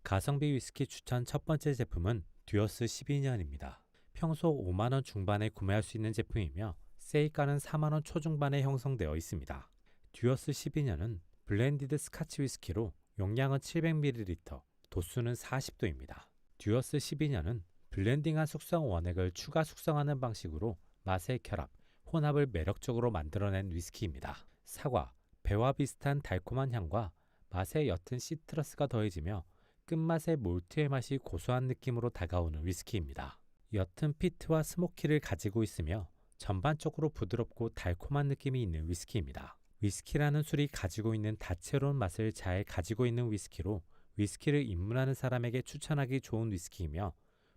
가성비 위스키 추천 첫 번째 제품은 듀어스 12년입니다. 평소 5만원 중반에 구매할 수 있는 제품이며 세일가는 4만원 초중반에 형성되어 있습니다. 듀어스 12년은 블렌디드 스카치 위스키로 용량은 700ml, 도수는 40도입니다. 듀어스 12년은 블렌딩한 숙성 원액을 추가 숙성하는 방식으로 맛의 결합, 혼합을 매력적으로 만들어낸 위스키입니다. 사과, 배와 비슷한 달콤한 향과 맛의 옅은 시트러스가 더해지며 끝맛의 몰트의 맛이 고소한 느낌으로 다가오는 위스키입니다. 옅은 피트와 스모키를 가지고 있으며 전반적으로 부드럽고 달콤한 느낌이 있는 위스키입니다. 위스키라는 술이 가지고 있는 다채로운 맛을 잘 가지고 있는 위스키로 위스키를 입문하는 사람에게 추천하기 좋은 위스키이며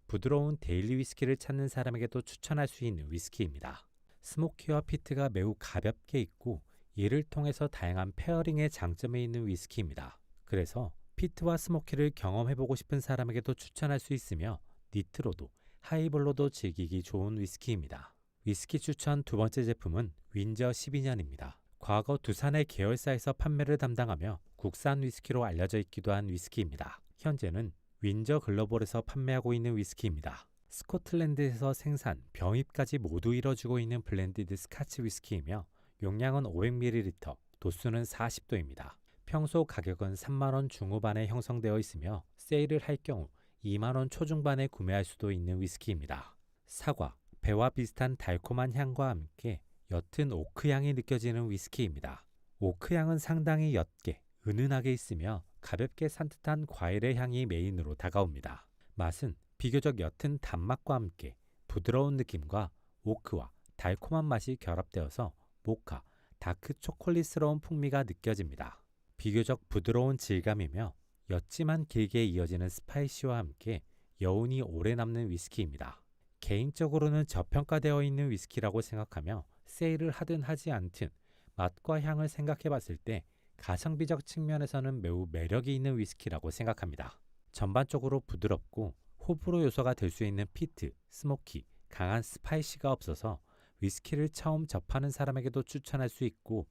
부드러운 데일리 위스키를 찾는 사람에게도 추천할 수 있는 위스키입니다. 스모키와 피트가 매우 가볍게 있고 이를 통해서 다양한 페어링의 장점이 있는 위스키입니다. 그래서 피트와 스모키를 경험해보고 싶은 사람에게도 추천할 수 있으며 니트로도 하이볼로도 즐기기 좋은 위스키입니다. 위스키 추천 두 번째 제품은 윈저 12년입니다. 과거 두산의 계열사에서 판매를 담당하며 국산 위스키로 알려져 있기도 한 위스키입니다. 현재는 윈저 글로벌에서 판매하고 있는 위스키입니다. 스코틀랜드에서 생산, 병입까지 모두 이뤄지고 있는 블렌디드 스카치 위스키이며 용량은 500ml, 도수는 40도입니다. 평소 가격은 3만원 중후반에 형성되어 있으며 세일을 할 경우 2만원 초중반에 구매할 수도 있는 위스키입니다. 사과, 배와 비슷한 달콤한 향과 함께 옅은 오크향이 느껴지는 위스키입니다. 오크향은 상당히 옅게, 은은하게 있으며 가볍게 산뜻한 과일의 향이 메인으로 다가옵니다. 맛은 비교적 옅은 단맛과 함께 부드러운 느낌과 오크와 달콤한 맛이 결합되어서 모카, 다크 초콜릿스러운 풍미가 느껴집니다. 비교적 부드러운 질감이며 옅지만 길게 이어지는 스파이시와 함께 여운이 오래 남는 위스키입니다. 개인적으로는 저평가되어 있는 위스키라고 생각하며 세일을 하든 하지 않든 맛과 향을 생각해 봤을 때 가성비적 측면에서는 매우 매력이 있는 위스키라고 생각합니다. 전반적으로 부드럽고 호불호 요소가 될 수 있는 피트, 스모키, 강한 스파이시가 없어서 위스키를 처음 접하는 사람에게도 추천할 수 있고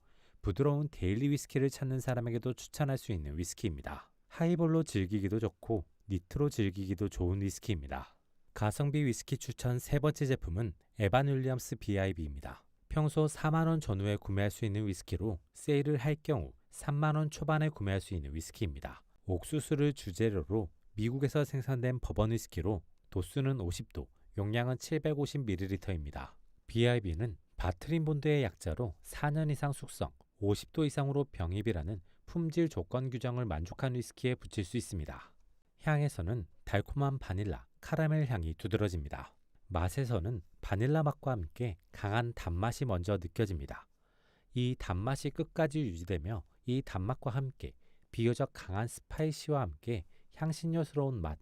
부드러운 데일리 위스키를 찾는 사람에게도 추천할 수 있는 위스키입니다. 하이볼로 즐기기도 좋고 니트로 즐기기도 좋은 위스키입니다. 가성비 위스키 추천 세 번째 제품은 에반 윌리엄스 BIB입니다. 평소 4만원 전후에 구매할 수 있는 위스키로 세일을 할 경우 3만원 초반에 구매할 수 있는 위스키입니다. 옥수수를 주재료로 미국에서 생산된 버번 위스키로 도수는 50도, 용량은 750ml입니다. BIB는 바트린 본드의 약자로 4년 이상 숙성, 50도 이상으로 병입이라는 품질 조건 규정을 만족한 위스키에 붙일 수 있습니다. 향에서는 달콤한 바닐라, 카라멜 향이 두드러집니다. 맛에서는 바닐라 맛과 함께 강한 단맛이 먼저 느껴집니다. 이 단맛이 끝까지 유지되며 이 단맛과 함께 비교적 강한 스파이시와 함께 향신료스러운 맛,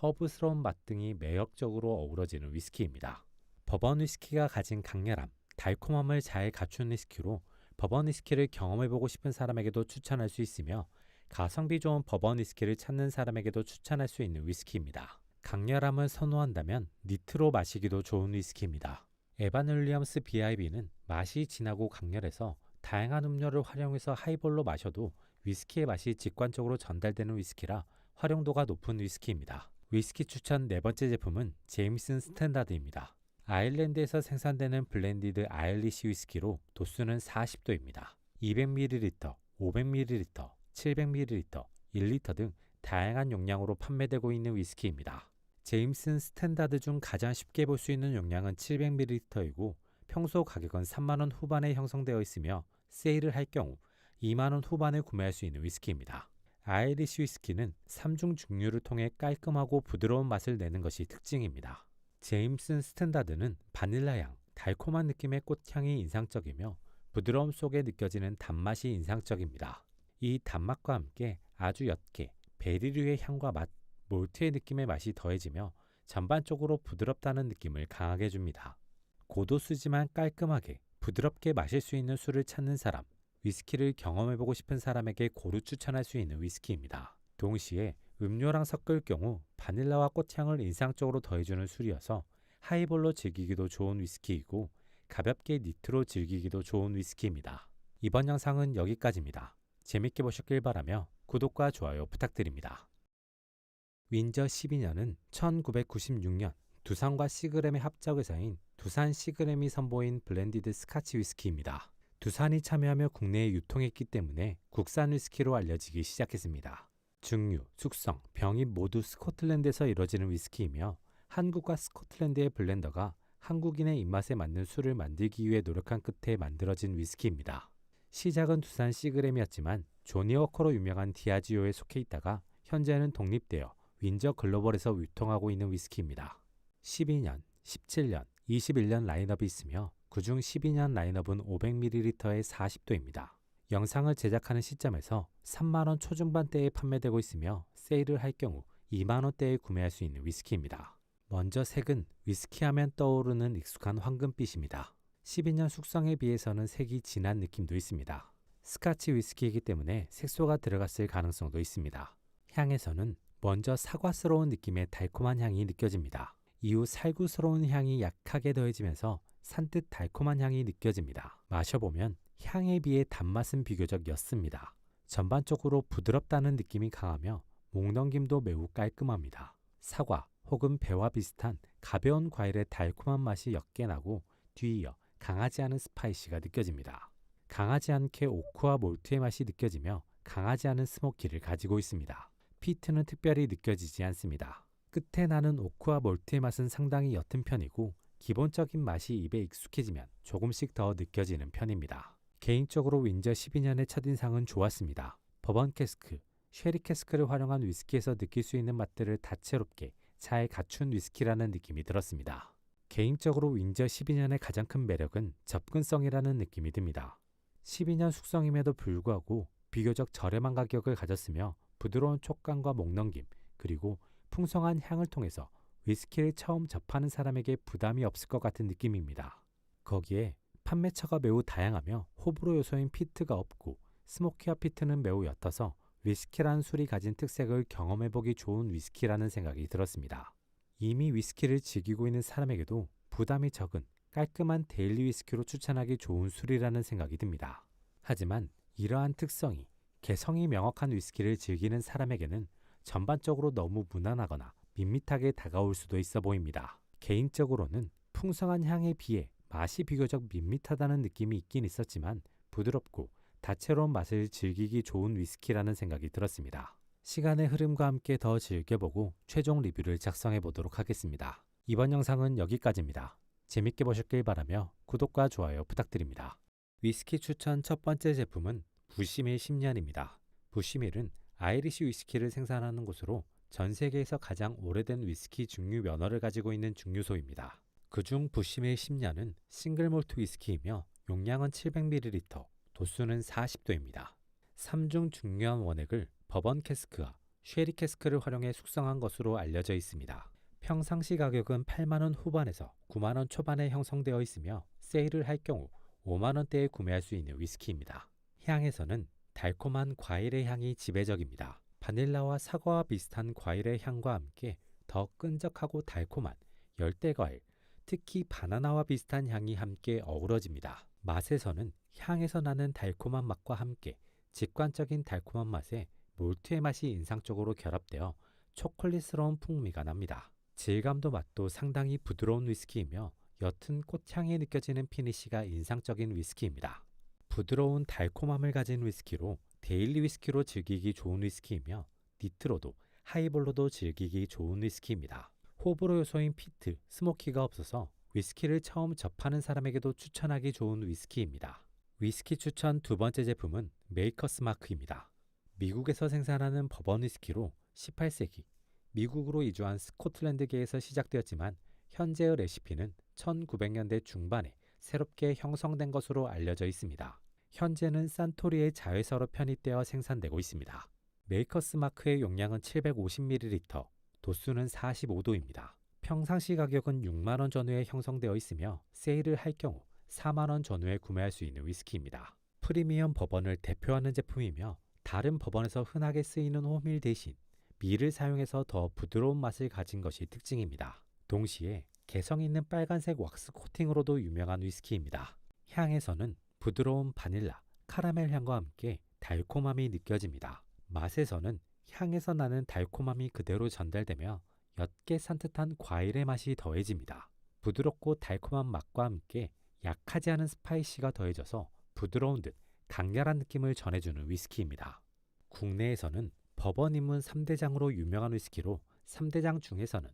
허브스러운 맛 등이 매력적으로 어우러지는 위스키입니다. 버번 위스키가 가진 강렬함, 달콤함을 잘 갖춘 위스키로 버번 위스키를 경험해보고 싶은 사람에게도 추천할 수 있으며 가성비 좋은 버번 위스키를 찾는 사람에게도 추천할 수 있는 위스키입니다. 강렬함을 선호한다면 니트로 마시기도 좋은 위스키입니다. 에반 윌리엄스 BIB는 맛이 진하고 강렬해서 다양한 음료를 활용해서 하이볼로 마셔도 위스키의 맛이 직관적으로 전달되는 위스키라 활용도가 높은 위스키입니다. 위스키 추천 네 번째 제품은 제임슨 스탠다드입니다. 아일랜드에서 생산되는 블렌디드 아일리시 위스키로 도수는 40도입니다. 200ml, 500ml, 700ml, 1리터 등 다양한 용량으로 판매되고 있는 위스키입니다. 제임슨 스탠다드 중 가장 쉽게 볼 수 있는 용량은 700ml이고 평소 가격은 3만원 후반에 형성되어 있으며 세일을 할 경우 2만원 후반에 구매할 수 있는 위스키입니다. 아이리시 위스키는 3중 증류를 통해 깔끔하고 부드러운 맛을 내는 것이 특징입니다. 제임슨 스탠다드는 바닐라향, 달콤한 느낌의 꽃향이 인상적이며 부드러움 속에 느껴지는 단맛이 인상적입니다. 이 단맛과 함께 아주 옅게 베리류의 향과 맛, 몰트의 느낌의 맛이 더해지며 전반적으로 부드럽다는 느낌을 강하게 줍니다. 고도수지만 깔끔하게 부드럽게 마실 수 있는 술을 찾는 사람, 위스키를 경험해보고 싶은 사람에게 고루 추천할 수 있는 위스키입니다. 동시에 음료랑 섞을 경우 바닐라와 꽃향을 인상적으로 더해주는 술이어서 하이볼로 즐기기도 좋은 위스키이고 가볍게 니트로 즐기기도 좋은 위스키입니다. 이번 영상은 여기까지입니다. 재밌게 보셨길 바라며 구독과 좋아요 부탁드립니다. 윈저 12년은 1996년 두산과 시그램의 합작회사인 두산 시그램이 선보인 블렌디드 스카치 위스키입니다. 두산이 참여하며 국내에 유통했기 때문에 국산 위스키로 알려지기 시작했습니다. 증류, 숙성, 병입 모두 스코틀랜드에서 이루어지는 위스키이며 한국과 스코틀랜드의 블렌더가 한국인의 입맛에 맞는 술을 만들기 위해 노력한 끝에 만들어진 위스키입니다. 시작은 두산 시그램이었지만 조니 워커로 유명한 디아지오에 속해 있다가 현재는 독립되어 윈저 글로벌에서 유통하고 있는 위스키입니다. 12년, 17년, 21년 라인업이 있으며 그중 12년 라인업은 500ml의 40도입니다. 영상을 제작하는 시점에서 3만원 초중반대에 판매되고 있으며 세일을 할 경우 2만원대에 구매할 수 있는 위스키입니다. 먼저 색은 위스키 하면 떠오르는 익숙한 황금빛입니다. 12년 숙성에 비해서는 색이 진한 느낌도 있습니다. 스카치 위스키이기 때문에 색소가 들어갔을 가능성도 있습니다. 향에서는 먼저 사과스러운 느낌의 달콤한 향이 느껴집니다. 이후 살구스러운 향이 약하게 더해지면서 산뜻 달콤한 향이 느껴집니다. 마셔보면 향에 비해 단맛은 비교적 옅습니다. 전반적으로 부드럽다는 느낌이 강하며 목넘김도 매우 깔끔합니다. 사과 혹은 배와 비슷한 가벼운 과일의 달콤한 맛이 옅게 나고 뒤이어 강하지 않은 스파이시가 느껴집니다. 강하지 않게 오크와 몰트의 맛이 느껴지며 강하지 않은 스모키를 가지고 있습니다. 피트는 특별히 느껴지지 않습니다. 끝에 나는 오크와 몰트의 맛은 상당히 옅은 편이고 기본적인 맛이 입에 익숙해지면 조금씩 더 느껴지는 편입니다. 개인적으로 윈저 12년의 첫인상은 좋았습니다. 버번 캐스크, 쉐리 캐스크를 활용한 위스키에서 느낄 수 있는 맛들을 다채롭게 잘 갖춘 위스키라는 느낌이 들었습니다. 개인적으로 윈저 12년의 가장 큰 매력은 접근성이라는 느낌이 듭니다. 12년 숙성임에도 불구하고 비교적 저렴한 가격을 가졌으며 부드러운 촉감과 목넘김 그리고 풍성한 향을 통해서 위스키를 처음 접하는 사람에게 부담이 없을 것 같은 느낌입니다. 거기에 판매처가 매우 다양하며 호불호 요소인 피트가 없고 스모키와 피트는 매우 옅어서 위스키라는 술이 가진 특색을 경험해보기 좋은 위스키라는 생각이 들었습니다. 이미 위스키를 즐기고 있는 사람에게도 부담이 적은 깔끔한 데일리 위스키로 추천하기 좋은 술이라는 생각이 듭니다. 하지만 이러한 특성이 개성이 명확한 위스키를 즐기는 사람에게는 전반적으로 너무 무난하거나 밋밋하게 다가올 수도 있어 보입니다. 개인적으로는 풍성한 향에 비해 맛이 비교적 밋밋하다는 느낌이 있긴 있었지만 부드럽고 다채로운 맛을 즐기기 좋은 위스키라는 생각이 들었습니다. 시간의 흐름과 함께 더 즐겨보고 최종 리뷰를 작성해 보도록 하겠습니다. 이번 영상은 여기까지입니다. 재밌게 보셨길 바라며 구독과 좋아요 부탁드립니다. 위스키 추천 첫 번째 제품은 부시밀 10년입니다. 부시밀은 아이리시 위스키를 생산하는 곳으로 전 세계에서 가장 오래된 위스키 증류 면허를 가지고 있는 증류소입니다. 그중 부시밀 10년은 싱글 몰트 위스키이며 용량은 700ml, 도수는 40도입니다. 3중 중요한 원액을 버번 캐스크와 쉐리 캐스크를 활용해 숙성한 것으로 알려져 있습니다. 평상시 가격은 8만원 후반에서 9만원 초반에 형성되어 있으며 세일을 할 경우 5만원대에 구매할 수 있는 위스키입니다. 향에서는 달콤한 과일의 향이 지배적입니다. 바닐라와 사과와 비슷한 과일의 향과 함께 더 끈적하고 달콤한 열대과일, 특히 바나나와 비슷한 향이 함께 어우러집니다. 맛에서는 향에서 나는 달콤한 맛과 함께 직관적인 달콤한 맛에 몰트의 맛이 인상적으로 결합되어 초콜릿스러운 풍미가 납니다. 질감도 맛도 상당히 부드러운 위스키이며 옅은 꽃향이 느껴지는 피니쉬가 인상적인 위스키입니다. 부드러운 달콤함을 가진 위스키로 데일리 위스키로 즐기기 좋은 위스키이며 니트로도 하이볼로도 즐기기 좋은 위스키입니다. 호불호 요소인 피트, 스모키가 없어서 위스키를 처음 접하는 사람에게도 추천하기 좋은 위스키입니다. 위스키 추천 두 번째 제품은 메이커스 마크입니다. 미국에서 생산하는 버번 위스키로 18세기 미국으로 이주한 스코틀랜드계에서 시작되었지만 현재의 레시피는 1900년대 중반에 새롭게 형성된 것으로 알려져 있습니다. 현재는 산토리의 자회사로 편입되어 생산되고 있습니다. 메이커스 마크의 용량은 750ml, 도수는 45도입니다. 평상시 가격은 6만원 전후에 형성되어 있으며 세일을 할 경우 4만원 전후에 구매할 수 있는 위스키입니다. 프리미엄 버번을 대표하는 제품이며 다른 버번에서 흔하게 쓰이는 호밀 대신 밀을 사용해서 더 부드러운 맛을 가진 것이 특징입니다. 동시에 개성 있는 빨간색 왁스 코팅으로도 유명한 위스키입니다. 향에서는 부드러운 바닐라, 카라멜 향과 함께 달콤함이 느껴집니다. 맛에서는 향에서 나는 달콤함이 그대로 전달되며 옅게 산뜻한 과일의 맛이 더해집니다. 부드럽고 달콤한 맛과 함께 약하지 않은 스파이시가 더해져서 부드러운 듯 강렬한 느낌을 전해주는 위스키입니다. 국내에서는 버번 입문 3대장으로 유명한 위스키로 3대장 중에서는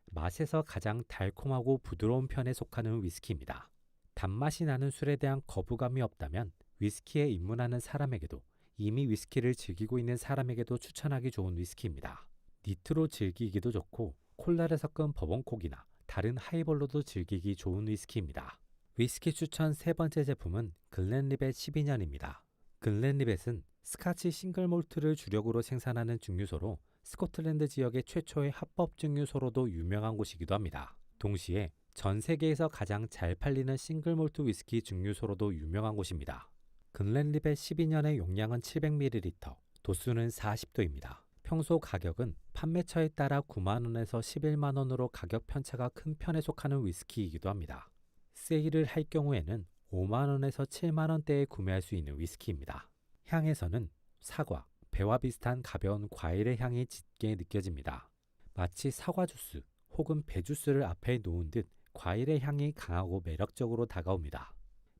맛에서 가장 달콤하고 부드러운 편에 속하는 위스키입니다. 단맛이 나는 술에 대한 거부감이 없다면 위스키에 입문하는 사람에게도 이미 위스키를 즐기고 있는 사람에게도 추천하기 좋은 위스키입니다. 니트로 즐기기도 좋고 콜라를 섞은 버번콕이나 다른 하이볼로도 즐기기 좋은 위스키입니다. 위스키 추천 세 번째 제품은 글렌리벳 12년입니다. 글렌리벳은 스카치 싱글 몰트를 주력으로 생산하는 증류소로 스코틀랜드 지역의 최초의 합법 증류소로도 유명한 곳이기도 합니다. 동시에 전 세계에서 가장 잘 팔리는 싱글 몰트 위스키 증류소로도 유명한 곳입니다. 글렌리벳 12년의 용량은 700ml, 도수는 40도입니다. 평소 가격은 판매처에 따라 9만원에서 11만원으로 가격 편차가 큰 편에 속하는 위스키이기도 합니다. 세일을 할 경우에는 5만원에서 7만원대에 구매할 수 있는 위스키입니다. 향에서는 사과, 배와 비슷한 가벼운 과일의 향이 짙게 느껴집니다. 마치 사과 주스 혹은 배 주스를 앞에 놓은 듯 과일의 향이 강하고 매력적으로 다가옵니다.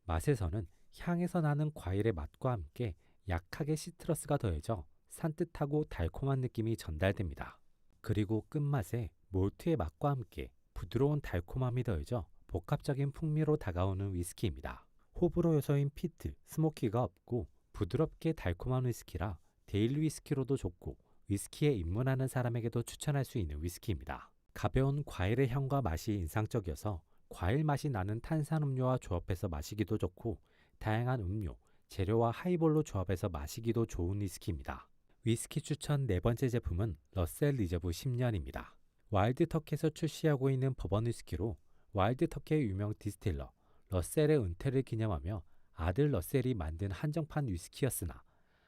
맛에서는 향에서 나는 과일의 맛과 함께 약하게 시트러스가 더해져 산뜻하고 달콤한 느낌이 전달됩니다. 그리고 끝맛에 몰트의 맛과 함께 부드러운 달콤함이 더해져 복합적인 풍미로 다가오는 위스키입니다. 호불호 요소인 피트, 스모키가 없고 부드럽게 달콤한 위스키라 데일리 위스키로도 좋고 위스키에 입문하는 사람에게도 추천할 수 있는 위스키입니다. 가벼운 과일의 향과 맛이 인상적이어서 과일 맛이 나는 탄산음료와 조합해서 마시기도 좋고 다양한 음료, 재료와 하이볼로 조합해서 마시기도 좋은 위스키입니다. 위스키 추천 네 번째 제품은 러셀 리저브 10년입니다. 와일드터키에서 출시하고 있는 버번 위스키로 와일드터키의 유명 디스틸러 러셀의 은퇴를 기념하며 아들 러셀이 만든 한정판 위스키였으나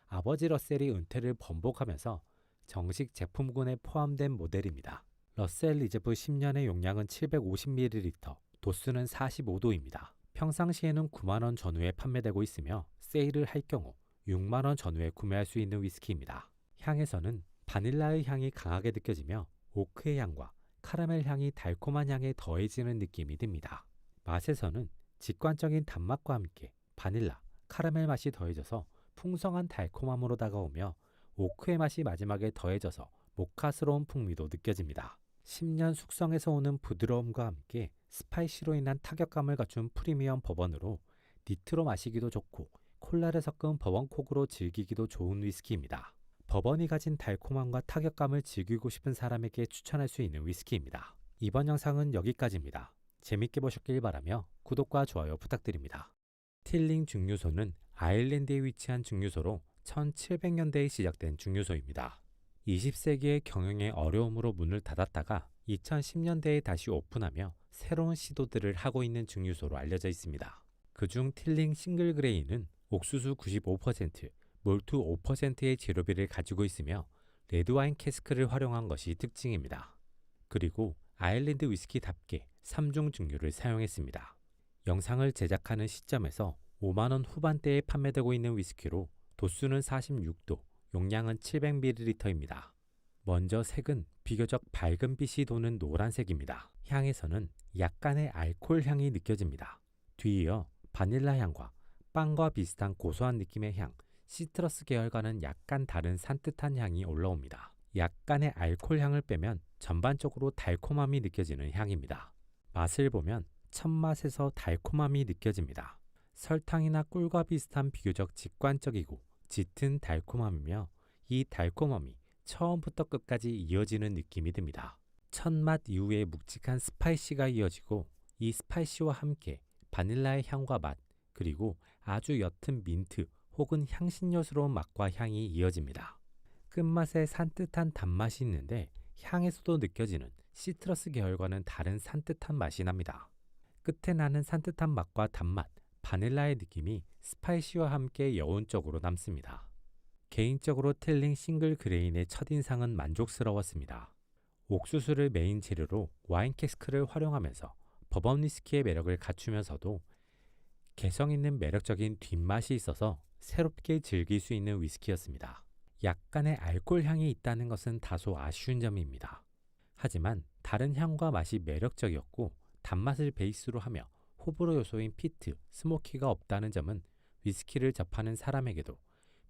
아버지 러셀이 은퇴를 번복하면서 정식 제품군에 포함된 모델입니다. 러셀 리저브 10년의 용량은 750ml, 도수는 45도입니다. 평상시에는 9만원 전후에 판매되고 있으며 세일을 할 경우 6만원 전후에 구매할 수 있는 위스키입니다. 향에서는 바닐라의 향이 강하게 느껴지며 오크의 향과 카라멜 향이 달콤한 향에 더해지는 느낌이 듭니다. 맛에서는 직관적인 단맛과 함께 바닐라, 카라멜 맛이 더해져서 풍성한 달콤함으로 다가오며 오크의 맛이 마지막에 더해져서 모카스러운 풍미도 느껴집니다. 10년 숙성에서 오는 부드러움과 함께 스파이시로 인한 타격감을 갖춘 프리미엄 버번으로 니트로 마시기도 좋고 콜라를 섞은 버번콕으로 즐기기도 좋은 위스키입니다. 버번이 가진 달콤함과 타격감을 즐기고 싶은 사람에게 추천할 수 있는 위스키입니다. 이번 영상은 여기까지입니다. 재밌게 보셨길 바라며 구독과 좋아요 부탁드립니다. 틸링 증류소는 아일랜드에 위치한 증류소로 1700년대에 시작된 증류소입니다. 20세기의 경영의 어려움으로 문을 닫았다가 2010년대에 다시 오픈하며 새로운 시도들을 하고 있는 증류소로 알려져 있습니다. 그중 틸링 싱글 그레이는 옥수수 95%, 몰트 5%의 재료비를 가지고 있으며 레드와인 캐스크를 활용한 것이 특징입니다. 그리고 아일랜드 위스키답게 3중 증류를 사용했습니다. 영상을 제작하는 시점에서 5만원 후반대에 판매되고 있는 위스키로 도수는 46도, 용량은 700ml입니다. 먼저 색은 비교적 밝은 빛이 도는 노란색입니다. 향에서는 약간의 알코올 향이 느껴집니다. 뒤이어 바닐라 향과 빵과 비슷한 고소한 느낌의 향, 시트러스 계열과는 약간 다른 산뜻한 향이 올라옵니다. 약간의 알코올 향을 빼면 전반적으로 달콤함이 느껴지는 향입니다. 맛을 보면 첫 맛에서 달콤함이 느껴집니다. 설탕이나 꿀과 비슷한 비교적 직관적이고 짙은 달콤함이며 이 달콤함이 처음부터 끝까지 이어지는 느낌이 듭니다. 첫 맛 이후에 묵직한 스파이시가 이어지고 이 스파이시와 함께 바닐라의 향과 맛, 그리고 아주 옅은 민트 혹은 향신료스러운 맛과 향이 이어집니다. 끝맛에 산뜻한 단맛이 있는데 향에서도 느껴지는 시트러스 계열과는 다른 산뜻한 맛이 납니다. 끝에 나는 산뜻한 맛과 단맛, 바닐라의 느낌이 스파이시와 함께 여운적으로 남습니다. 개인적으로 틸링 싱글 그레인의 첫인상은 만족스러웠습니다. 옥수수를 메인 재료로 와인 캐스크를 활용하면서 버번 위스키의 매력을 갖추면서도 개성 있는 매력적인 뒷맛이 있어서 새롭게 즐길 수 있는 위스키였습니다. 약간의 알코올 향이 있다는 것은 다소 아쉬운 점입니다. 하지만 다른 향과 맛이 매력적이었고 단맛을 베이스로 하며 호불호 요소인 피트, 스모키가 없다는 점은 위스키를 접하는 사람에게도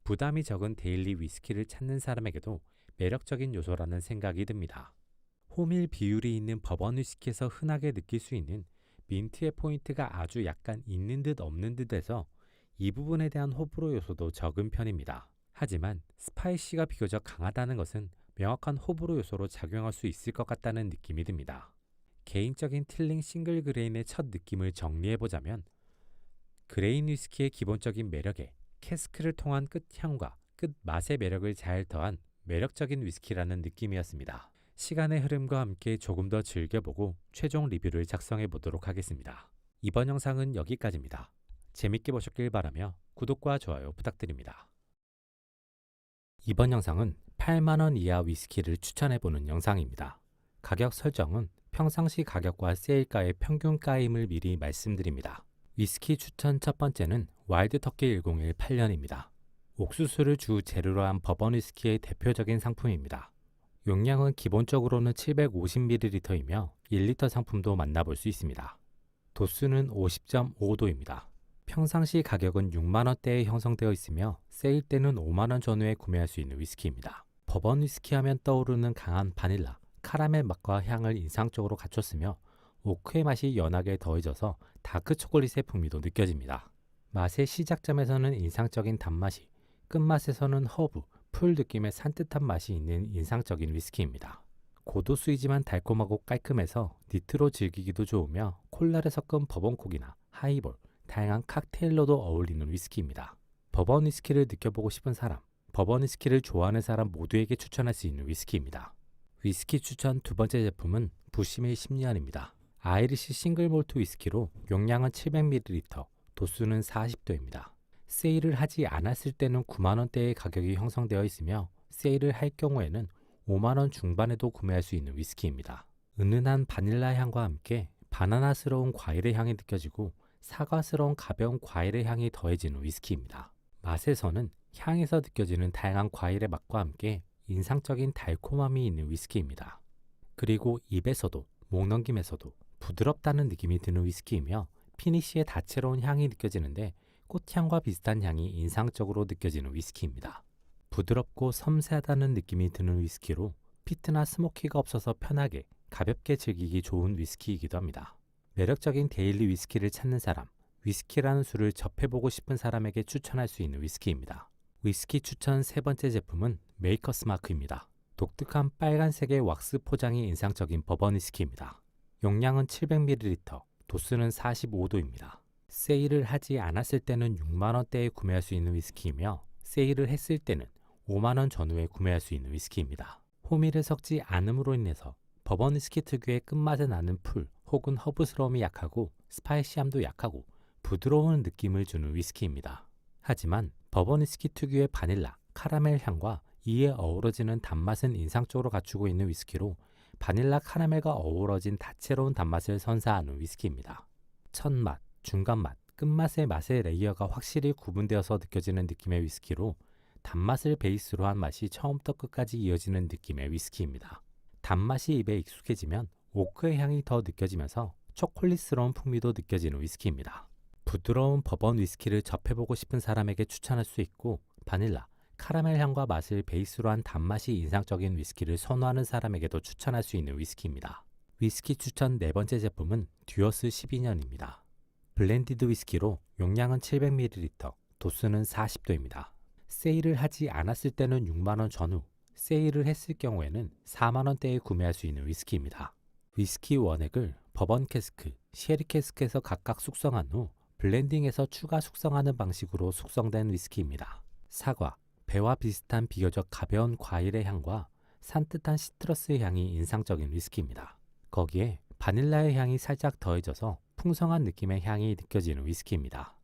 부담이 적은 데일리 위스키를 찾는 사람에게도 매력적인 요소라는 생각이 듭니다. 호밀 비율이 있는 버번 위스키에서 흔하게 느낄 수 있는 민트의 포인트가 아주 약간 있는 듯 없는 듯해서 이 부분에 대한 호불호 요소도 적은 편입니다. 하지만 스파이시가 비교적 강하다는 것은 명확한 호불호 요소로 작용할 수 있을 것 같다는 느낌이 듭니다. 개인적인 틸링 싱글 그레인의 첫 느낌을 정리해보자면 그레인 위스키의 기본적인 매력에 캐스크를 통한 끝향과 끝맛의 매력을 잘 더한 매력적인 위스키라는 느낌이었습니다. 시간의 흐름과 함께 조금 더 즐겨보고 최종 리뷰를 작성해 보도록 하겠습니다. 이번 영상은 여기까지입니다. 재밌게 보셨길 바라며 구독과 좋아요 부탁드립니다. 이번 영상은 8만원 이하 위스키를 추천해보는 영상입니다. 가격 설정은 평상시 가격과 세일가의 평균가임을 미리 말씀드립니다. 위스키 추천 첫 번째는 와일드 터키 101 8년입니다. 옥수수를 주 재료로 한 버번 위스키의 대표적인 상품입니다. 용량은 기본적으로는 750ml이며 1리터 상품도 만나볼 수 있습니다. 도수는 50.5도입니다. 평상시 가격은 6만원대에 형성되어 있으며 세일 때는 5만원 전후에 구매할 수 있는 위스키입니다. 버번 위스키 하면 떠오르는 강한 바닐라, 카라멜 맛과 향을 인상적으로 갖췄으며 오크의 맛이 연하게 더해져서 다크 초콜릿의 풍미도 느껴집니다. 맛의 시작점에서는 인상적인 단맛이, 끝맛에서는 허브, 풀 느낌의 산뜻한 맛이 있는 인상적인 위스키입니다. 고도수이지만 달콤하고 깔끔해서 니트로 즐기기도 좋으며 콜라를 섞은 버번콕이나 하이볼, 다양한 칵테일로도 어울리는 위스키입니다. 버번 위스키를 느껴보고 싶은 사람, 버번 위스키를 좋아하는 사람 모두에게 추천할 수 있는 위스키입니다. 위스키 추천 두 번째 제품은 부시밀 10년입니다. 아이리시 싱글 몰트 위스키로 용량은 700ml, 도수는 40도입니다. 세일을 하지 않았을 때는 9만원대의 가격이 형성되어 있으며 세일을 할 경우에는 5만원 중반에도 구매할 수 있는 위스키입니다. 은은한 바닐라 향과 함께 바나나스러운 과일의 향이 느껴지고 사과스러운 가벼운 과일의 향이 더해지는 위스키입니다. 맛에서는 향에서 느껴지는 다양한 과일의 맛과 함께 인상적인 달콤함이 있는 위스키입니다. 그리고 입에서도 목 넘김에서도 부드럽다는 느낌이 드는 위스키이며 피니쉬의 다채로운 향이 느껴지는데 꽃향과 비슷한 향이 인상적으로 느껴지는 위스키입니다. 부드럽고 섬세하다는 느낌이 드는 위스키로 피트나 스모키가 없어서 편하게 가볍게 즐기기 좋은 위스키이기도 합니다. 매력적인 데일리 위스키를 찾는 사람, 위스키라는 술을 접해보고 싶은 사람에게 추천할 수 있는 위스키입니다. 위스키 추천 세 번째 제품은 메이커스 마크입니다. 독특한 빨간색의 왁스 포장이 인상적인 버번 위스키입니다. 용량은 700ml, 도수는 45도입니다. 세일을 하지 않았을 때는 6만원대에 구매할 수 있는 위스키이며 세일을 했을 때는 5만원 전후에 구매할 수 있는 위스키입니다. 호밀을 섞지 않음으로 인해서 버번 위스키 특유의 끝맛에 나는 풀 혹은 허브스러움이 약하고 스파이시함도 약하고 부드러운 느낌을 주는 위스키입니다. 하지만 버번 위스키 특유의 바닐라, 카라멜 향과 이에 어우러지는 단맛은 인상적으로 갖추고 있는 위스키로 바닐라 카라멜과 어우러진 다채로운 단맛을 선사하는 위스키입니다. 첫맛, 중간맛, 끝맛의 맛의 레이어가 확실히 구분되어서 느껴지는 느낌의 위스키로 단맛을 베이스로 한 맛이 처음부터 끝까지 이어지는 느낌의 위스키입니다. 단맛이 입에 익숙해지면 오크의 향이 더 느껴지면서 초콜릿스러운 풍미도 느껴지는 위스키입니다. 부드러운 버번 위스키를 접해보고 싶은 사람에게 추천할 수 있고 바닐라, 카라멜 향과 맛을 베이스로 한 단맛이 인상적인 위스키를 선호하는 사람에게도 추천할 수 있는 위스키입니다. 위스키 추천 네 번째 제품은 듀어스 12년입니다. 블렌디드 위스키로 용량은 700ml, 도수는 40도입니다. 세일을 하지 않았을 때는 6만원 전후, 세일을 했을 경우에는 4만원대에 구매할 수 있는 위스키입니다. 위스키 원액을 버번 캐스크, 쉐리 캐스크에서 각각 숙성한 후 블렌딩해서 추가 숙성하는 방식으로 숙성된 위스키입니다. 사과, 배와 비슷한 비교적 가벼운 과일의 향과 산뜻한 시트러스의 향이 인상적인 위스키입니다. 거기에 바닐라의 향이 살짝 더해져서 풍성한 느낌의 향이 느껴지는 위스키입니다.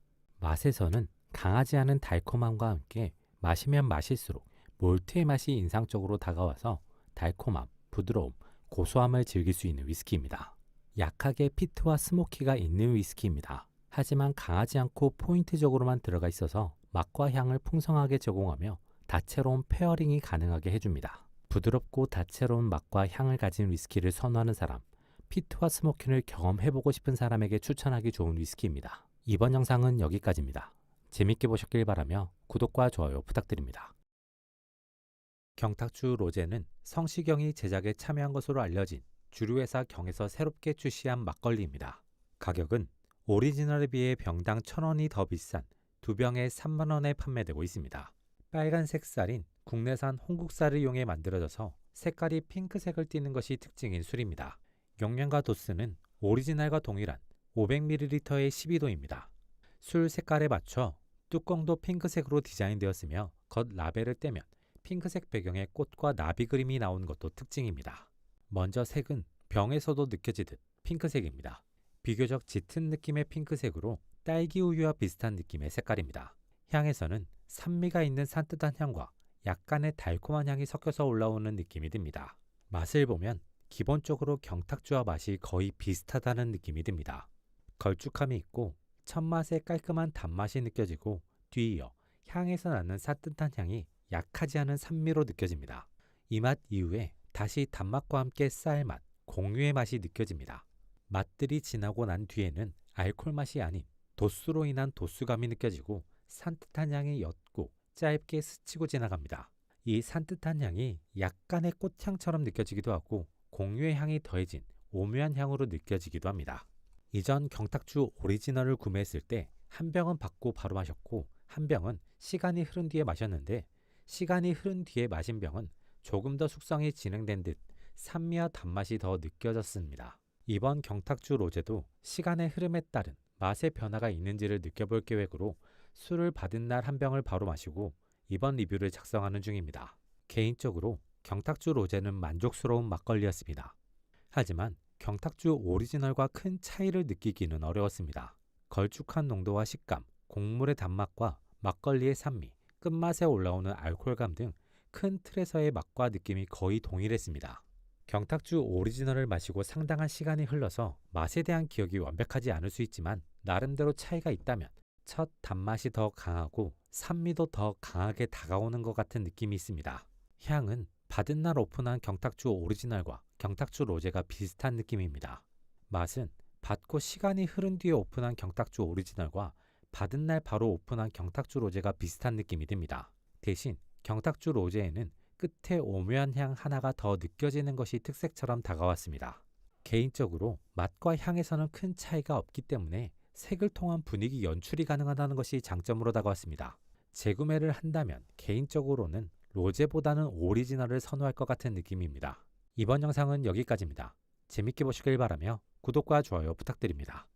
맛에서는 강하지 않은 달콤함과 함께 마시면 마실수록 몰트의 맛이 인상적으로 다가와서 달콤함, 부드러움, 고소함을 즐길 수 있는 위스키입니다. 약하게 피트와 스모키가 있는 위스키입니다. 하지만 강하지 않고 포인트적으로만 들어가 있어서 맛과 향을 풍성하게 제공하며 다채로운 페어링이 가능하게 해줍니다. 부드럽고 다채로운 맛과 향을 가진 위스키를 선호하는 사람, 피트와 스모키를 경험해보고 싶은 사람에게 추천하기 좋은 위스키입니다. 이번 영상은 여기까지입니다. 재밌게 보셨길 바라며 구독과 좋아요 부탁드립니다. 경탁주 로제는 성시경이 제작에 참여한 것으로 알려진 주류회사 경에서 새롭게 출시한 막걸리입니다. 가격은 오리지널에 비해 병당 1,000원이 더 비싼 2병에 3만원에 판매되고 있습니다. 빨간색 쌀인 국내산 홍국쌀을 이용해 만들어져서 색깔이 핑크색을 띠는 것이 특징인 술입니다. 용량과 도수는 오리지널과 동일한 500ml의 12도입니다. 술 색깔에 맞춰 뚜껑도 핑크색으로 디자인되었으며 겉 라벨을 떼면 핑크색 배경에 꽃과 나비 그림이 나오는 것도 특징입니다. 먼저 색은 병에서도 느껴지듯 핑크색입니다. 비교적 짙은 느낌의 핑크색으로 딸기 우유와 비슷한 느낌의 색깔입니다. 향에서는 산미가 있는 산뜻한 향과 약간의 달콤한 향이 섞여서 올라오는 느낌이 듭니다. 맛을 보면 기본적으로 경탁주와 맛이 거의 비슷하다는 느낌이 듭니다. 걸쭉함이 있고 첫 맛에 깔끔한 단맛이 느껴지고 뒤이어 향에서 나는 산뜻한 향이 약하지 않은 산미로 느껴집니다. 이 맛 이후에 다시 단맛과 함께 쌀맛, 공유의 맛이 느껴집니다. 맛들이 지나고 난 뒤에는 알코올 맛이 아닌 도수로 인한 도수감이 느껴지고 산뜻한 향이 옅고 짧게 스치고 지나갑니다. 이 산뜻한 향이 약간의 꽃향처럼 느껴지기도 하고 공유의 향이 더해진 오묘한 향으로 느껴지기도 합니다. 이전 경탁주 오리지널을 구매했을 때 한 병은 받고 바로 마셨고 한 병은 시간이 흐른 뒤에 마셨는데 시간이 흐른 뒤에 마신 병은 조금 더 숙성이 진행된 듯 산미와 단맛이 더 느껴졌습니다. 이번 경탁주 로제도 시간의 흐름에 따른 맛의 변화가 있는지를 느껴볼 계획으로 술을 받은 날 한 병을 바로 마시고 이번 리뷰를 작성하는 중입니다. 개인적으로 경탁주 로제는 만족스러운 막걸리였습니다. 하지만 경탁주 오리지널과 큰 차이를 느끼기는 어려웠습니다. 걸쭉한 농도와 식감, 곡물의 단맛과 막걸리의 산미, 끝맛에 올라오는 알코올감 등 큰 틀에서의 맛과 느낌이 거의 동일했습니다. 경탁주 오리지널을 마시고 상당한 시간이 흘러서 맛에 대한 기억이 완벽하지 않을 수 있지만 나름대로 차이가 있다면 첫 단맛이 더 강하고 산미도 더 강하게 다가오는 것 같은 느낌이 있습니다. 향은 받은 날 오픈한 경탁주 오리지널과 경탁주 로제가 비슷한 느낌입니다. 맛은 받고 시간이 흐른 뒤에 오픈한 경탁주 오리지널과 받은 날 바로 오픈한 경탁주 로제가 비슷한 느낌이 듭니다. 대신 경탁주 로제에는 끝에 오묘한 향 하나가 더 느껴지는 것이 특색처럼 다가왔습니다. 개인적으로 맛과 향에서는 큰 차이가 없기 때문에 색을 통한 분위기 연출이 가능하다는 것이 장점으로 다가왔습니다. 재구매를 한다면 개인적으로는 로제보다는 오리지널을 선호할 것 같은 느낌입니다. 이번 영상은 여기까지입니다. 재밌게 보시길 바라며 구독과 좋아요 부탁드립니다.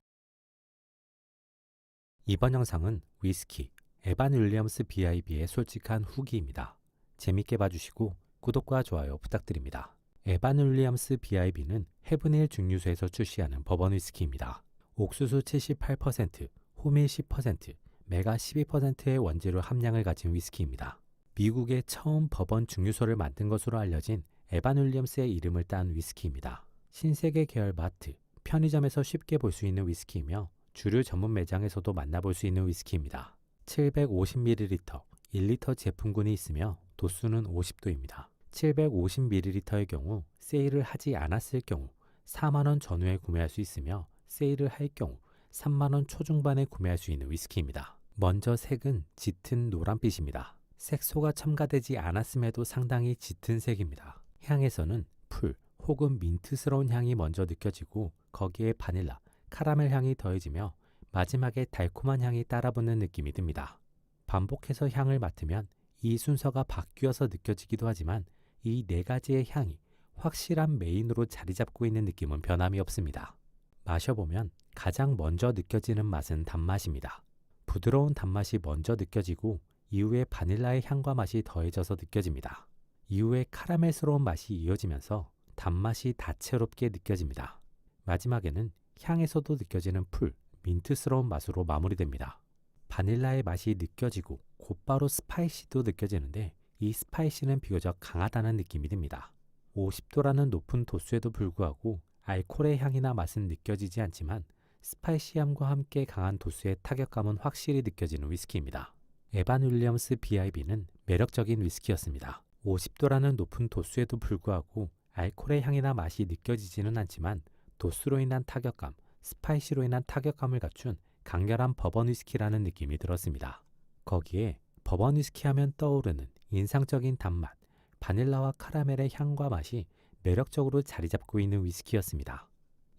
이번 영상은 위스키 에반 윌리엄스 BIB의 솔직한 후기입니다. 재밌게 봐주시고 구독과 좋아요 부탁드립니다. 에반 윌리엄스 BIB는 헤븐힐 증류소에서 출시하는 버번 위스키입니다. 옥수수 78%, 호밀 10%, 메가 12%의 원재료 함량을 가진 위스키입니다. 미국의 처음 버번 증류소를 만든 것으로 알려진 에반 윌리엄스의 이름을 딴 위스키입니다. 신세계 계열 마트, 편의점에서 쉽게 볼 수 있는 위스키이며 주류 전문 매장에서도 만나볼 수 있는 위스키입니다. 750ml, 1리터 제품군이 있으며 도수는 50도입니다. 750ml의 경우 세일을 하지 않았을 경우 4만원 전후에 구매할 수 있으며 세일을 할 경우 3만원 초중반에 구매할 수 있는 위스키입니다. 먼저 색은 짙은 노란빛입니다. 색소가 첨가되지 않았음에도 상당히 짙은 색입니다. 향에서는 풀 혹은 민트스러운 향이 먼저 느껴지고 거기에 바닐라, 카라멜 향이 더해지며 마지막에 달콤한 향이 따라붙는 느낌이 듭니다. 반복해서 향을 맡으면 이 순서가 바뀌어서 느껴지기도 하지만 이 네 가지의 향이 확실한 메인으로 자리 잡고 있는 느낌은 변함이 없습니다. 마셔보면 가장 먼저 느껴지는 맛은 단맛입니다. 부드러운 단맛이 먼저 느껴지고 이후에 바닐라의 향과 맛이 더해져서 느껴집니다. 이후에 카라멜스러운 맛이 이어지면서 단맛이 다채롭게 느껴집니다. 마지막에는 향에서도 느껴지는 풀, 민트스러운 맛으로 마무리됩니다. 바닐라의 맛이 느껴지고 곧바로 스파이시도 느껴지는데 이 스파이시는 비교적 강하다는 느낌이 듭니다. 50도라는 높은 도수에도 불구하고 알코올의 향이나 맛은 느껴지지 않지만 스파이시함과 함께 강한 도수의 타격감은 확실히 느껴지는 위스키입니다. 에반 윌리엄스 BIB는 매력적인 위스키였습니다. 50도라는 높은 도수에도 불구하고 알코올의 향이나 맛이 느껴지지는 않지만 도수로 인한 타격감, 스파이시로 인한 타격감을 갖춘 강렬한 버번 위스키라는 느낌이 들었습니다. 거기에 버번 위스키 하면 떠오르는 인상적인 단맛, 바닐라와 카라멜의 향과 맛이 매력적으로 자리 잡고 있는 위스키였습니다.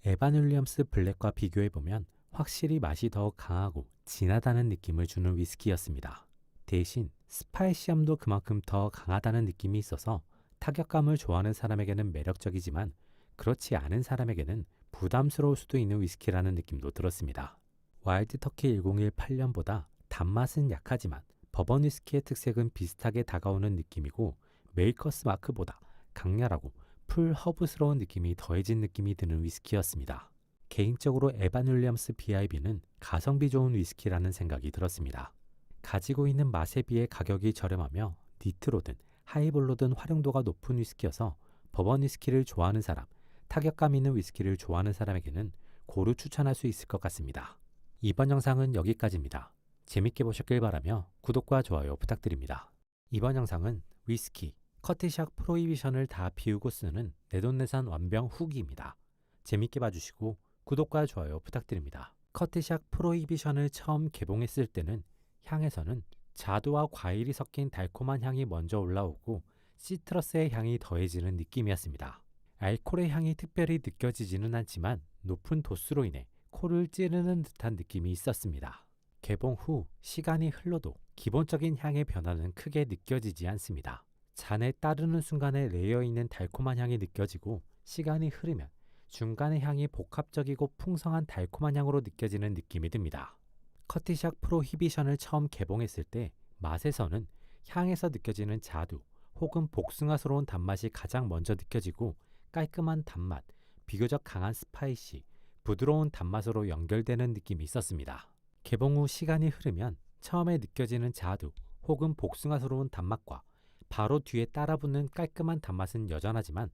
에반 윌리엄스 블랙과 비교해보면 확실히 맛이 더 강하고 진하다는 느낌을 주는 위스키였습니다. 대신 스파이시함도 그만큼 더 강하다는 느낌이 있어서 타격감을 좋아하는 사람에게는 매력적이지만 그렇지 않은 사람에게는 부담스러울 수도 있는 위스키라는 느낌도 들었습니다. 와일드 터키 1018년보다 단맛은 약하지만 버번 위스키의 특색은 비슷하게 다가오는 느낌이고 메이커스 마크보다 강렬하고 풀 허브스러운 느낌이 더해진 느낌이 드는 위스키였습니다. 개인적으로 에반 윌리엄스 BIB는 가성비 좋은 위스키라는 생각이 들었습니다. 가지고 있는 맛에 비해 가격이 저렴하며 니트로든 하이볼로든 활용도가 높은 위스키여서 버번 위스키를 좋아하는 사람, 타격감 있는 위스키를 좋아하는 사람에게는 고루 추천할 수 있을 것 같습니다. 이번 영상은 여기까지입니다. 재밌게 보셨길 바라며 구독과 좋아요 부탁드립니다. 이번 영상은 위스키, 커티샥 프로히비션을 다 비우고 쓰는 내돈내산 완병 후기입니다. 재밌게 봐주시고 구독과 좋아요 부탁드립니다. 커티샥 프로히비션을 처음 개봉했을 때는 향에서는 자두와 과일이 섞인 달콤한 향이 먼저 올라오고 시트러스의 향이 더해지는 느낌이었습니다. 알코올의 향이 특별히 느껴지지는 않지만 높은 도수로 인해 코를 찌르는 듯한 느낌이 있었습니다. 개봉 후 시간이 흘러도 기본적인 향의 변화는 크게 느껴지지 않습니다. 잔에 따르는 순간에 레이어 있는 달콤한 향이 느껴지고 시간이 흐르면 중간의 향이 복합적이고 풍성한 달콤한 향으로 느껴지는 느낌이 듭니다. 커티샥 프로히비션을 처음 개봉했을 때 맛에서는 향에서 느껴지는 자두 혹은 복숭아스러운 단맛이 가장 먼저 느껴지고 깔끔한 단맛, 비교적 강한 스파이시, 부드러운 단맛으로 연결되는 느낌이 있었습니다. 개봉 후 시간이 흐르면 처음에 느껴지는 자두 혹은 복숭아스러운 단맛과 바로 뒤에 따라붙는 깔끔한 단맛은 여전하지만